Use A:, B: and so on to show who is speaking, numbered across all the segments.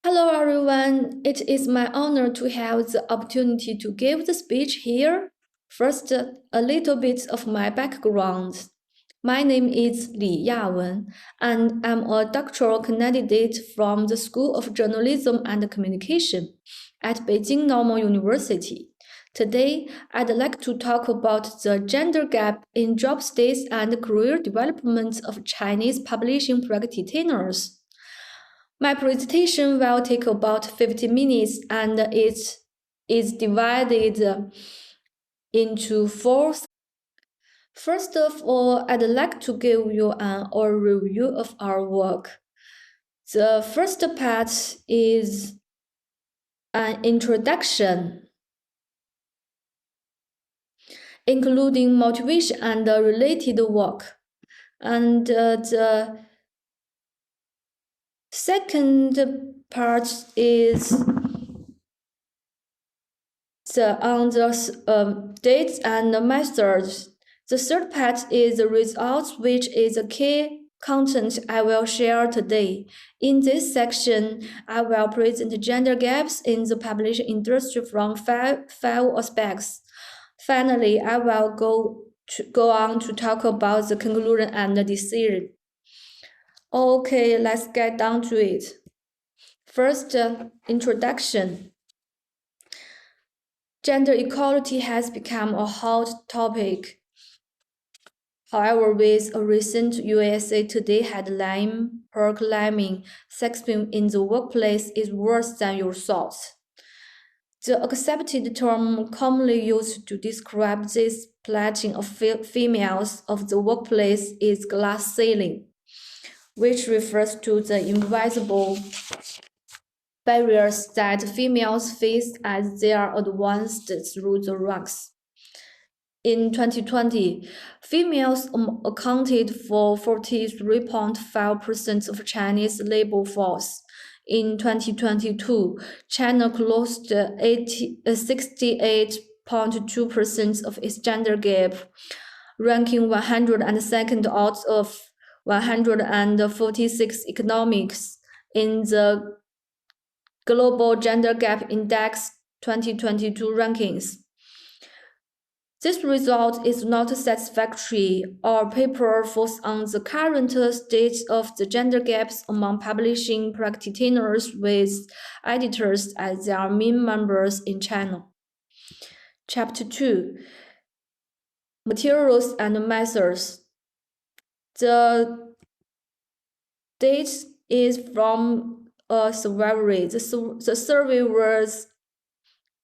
A: Hello everyone, it is my honor to have the opportunity to give the speech here. First, a little bit of my background. My name is Li Yawen, and I'm a doctoral candidate from the School of Journalism and Communication at Beijing Normal University. Today, I'd like to talk about the gender gap in job status and career development of Chinese publishing practitioners. My presentation will take about 50 minutes and it is divided into four. First of all, I'd like to give you an overview of our work. The first part is an introduction, including motivation and related work. And the second part is on the dates and methods. The third part is the results, which is the key content I will share today. In this section, I will present gender gaps in the publishing industry from five aspects. Finally, I will go on to talk about the conclusion and the decision. Okay, let's get down to it. First, introduction. Gender equality has become a hot topic. However, with a recent USA Today headline proclaiming sexism in the workplace is worse than your thoughts. The accepted term commonly used to describe this plating of females of the workplace is glass ceiling, which refers to the invisible barriers that females face as they are advanced through the ranks. In 2020, females accounted for 43.5% of Chinese labor force. In 2022, China closed 68.2% of its gender gap, ranking 102nd out of 146 economies in the Global Gender Gap Index 2022 rankings. This result is not satisfactory. Our paper focuses on the current state of the gender gaps among publishing practitioners with editors as their main members in China. Chapter 2, Materials and Methods. The date is from a survey. The survey was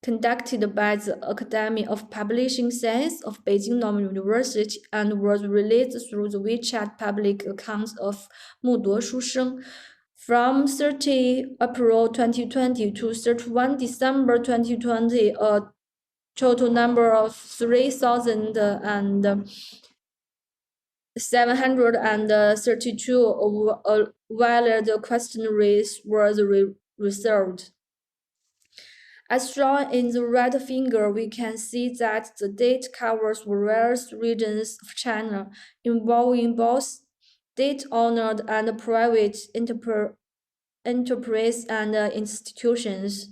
A: conducted by the Academy of Publishing Science of Beijing Normal University and was released through the WeChat public account of Muduo Shusheng. From 30 April 2020 to 31 December 2020, a total number of 3,732 valid questionnaires was reserved. As shown in the right figure, we can see that the data covers various regions of China, involving both state-owned and private enterprise and institutions.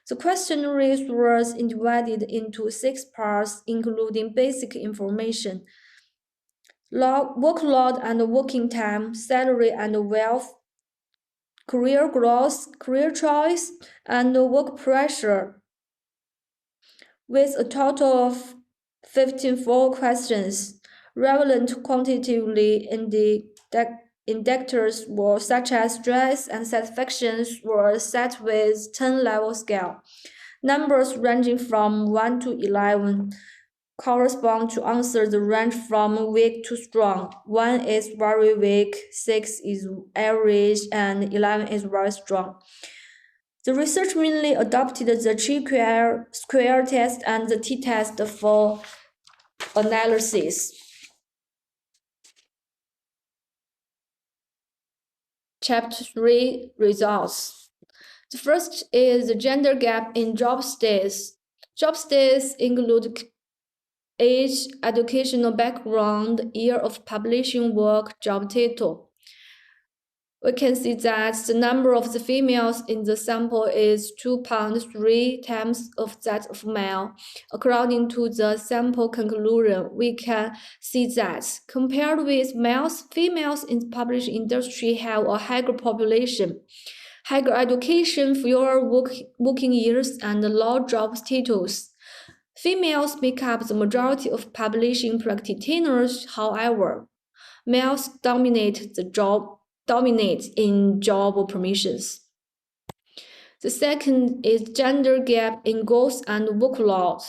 A: The questionnaire was divided into 6 parts, including basic information, workload and working time, salary and wealth, career growth, career choice, and work pressure, with a total of 54 questions. Relevant quantitatively indicators were such as stress and satisfaction were set with 10-level scale. Numbers ranging from 1 to 11 correspond to answers that range from weak to strong. 1 is very weak, 6 is average, and 11 is very strong. The research mainly adopted the chi-square test and the t-test for analysis. Chapter 3, Results. The first is the gender gap in job status. Job status include age, educational background, year of publishing work, job title. we can see that the number of the females in the sample is 2.3 times of that of male. According to the sample conclusion, we can see that compared with males, females in the publishing industry have a higher population, higher education, fewer working years, and low job status. Females make up the majority of publishing practitioners, however, males dominate in job permissions. The second is gender gap in goals and workload.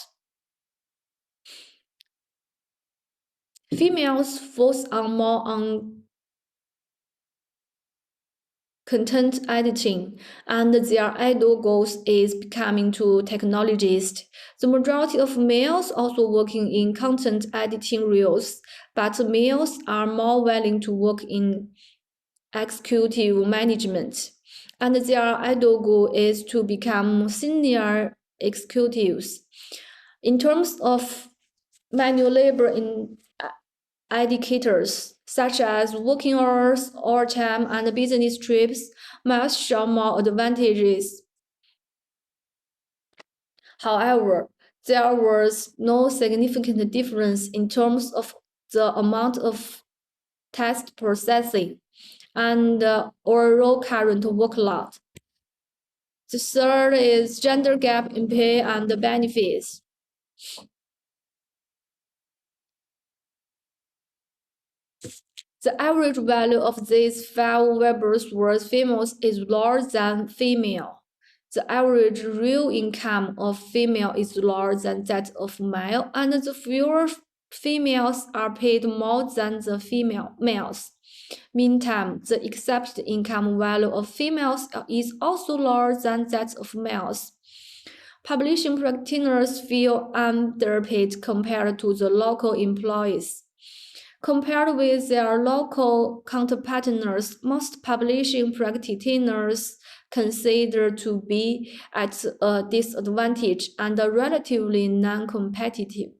A: Females focus more on content editing, and their ideal goals is becoming to technologists. The majority of males also working in content editing roles, but males are more willing to work in executive management, and their ideal goal is to become senior executives. In terms of manual labor indicators, such as working hours, overtime, and business trips, must show more advantages. However, there was no significant difference in terms of the amount of task processing and overall current workload. The third is gender gap in pay and benefits. The average value of these 5 variables was females is lower than female. The average real income of female is lower than that of male, and the fewer females are paid more than the males. Meantime, the expected income value of females is also lower than that of males. Publishing practitioners feel underpaid compared to the local employees. Compared with their local counterparts, most publishing practitioners consider to be at a disadvantage and relatively non-competitive.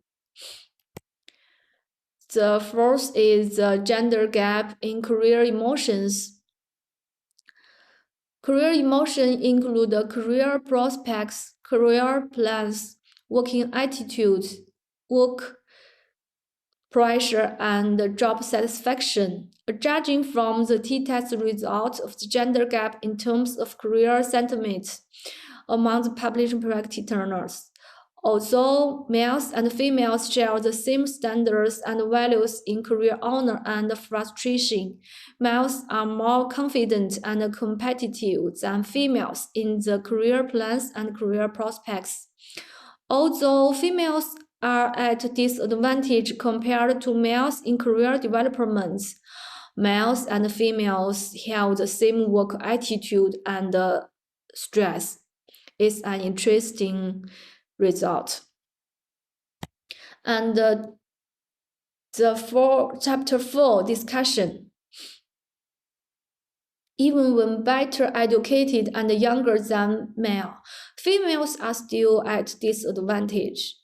A: The fourth is the gender gap in career emotions. Career emotions include career prospects, career plans, working attitude, work pressure, and job satisfaction. Judging from the t-test results of the gender gap in terms of career sentiment among the publishing practitioners. Although males and females share the same standards and values in career honor and frustration, males are more confident and competitive than females in the career plans and career prospects. Although females are at disadvantage compared to males in career development, males and females have the same work attitude and stress. It's an interesting result. And chapter 4 discussion. Even when better educated and younger than male, females are still at disadvantage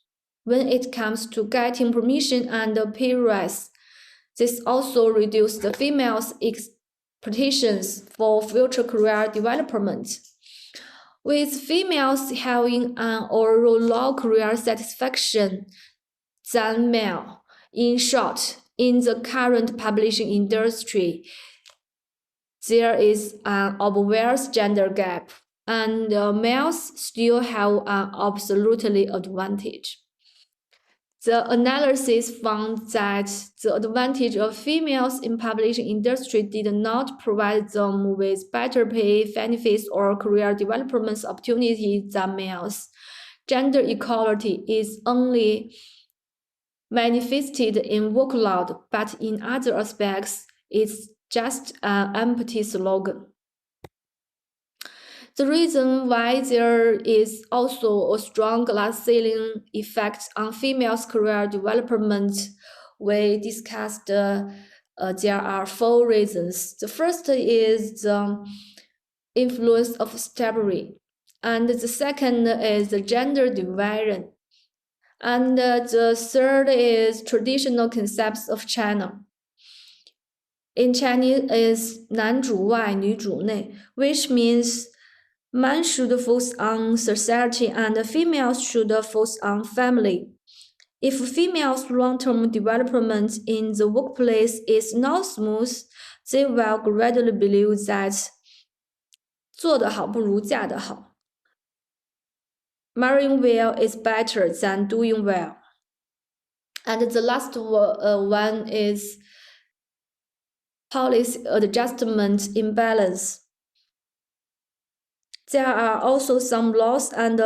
A: when it comes to getting permission and pay rise. This also reduces the females' expectations for future career development, with females having an overall low career satisfaction than male. In short, in the current publishing industry, there is an obvious gender gap, and males still have an absolutely advantage. The analysis found that the advantage of females in publishing industry did not provide them with better pay, benefits, or career development opportunities than males. Gender equality is only manifested in workload, but in other aspects, it's just an empty slogan. The reason why there is also a strong glass ceiling effect on females' career development, we discussed there are 4 reasons. The first is the influence of slavery, and the second is the gender division, and the third is traditional concepts of China. in Chinese is 男主外女主内, which means men should focus on society and females should focus on family. If females' long-term development in the workplace is not smooth, they will gradually believe that 做得好不如嫁得好. Marrying well is better than doing well. And the last one is policy adjustment imbalance. There are also some laws and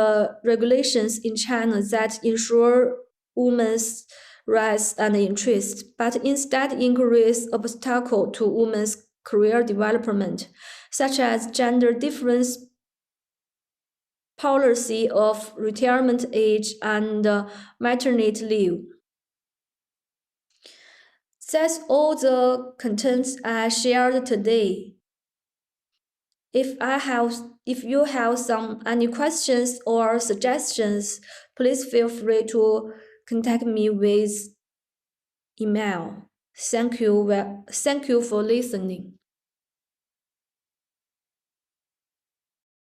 A: regulations in China that ensure women's rights and interests, but instead increase obstacles to women's career development, such as gender difference policy of retirement age and maternity leave. That's all the contents I shared today. If you have any questions or suggestions, please feel free to contact me with email. Thank you for listening.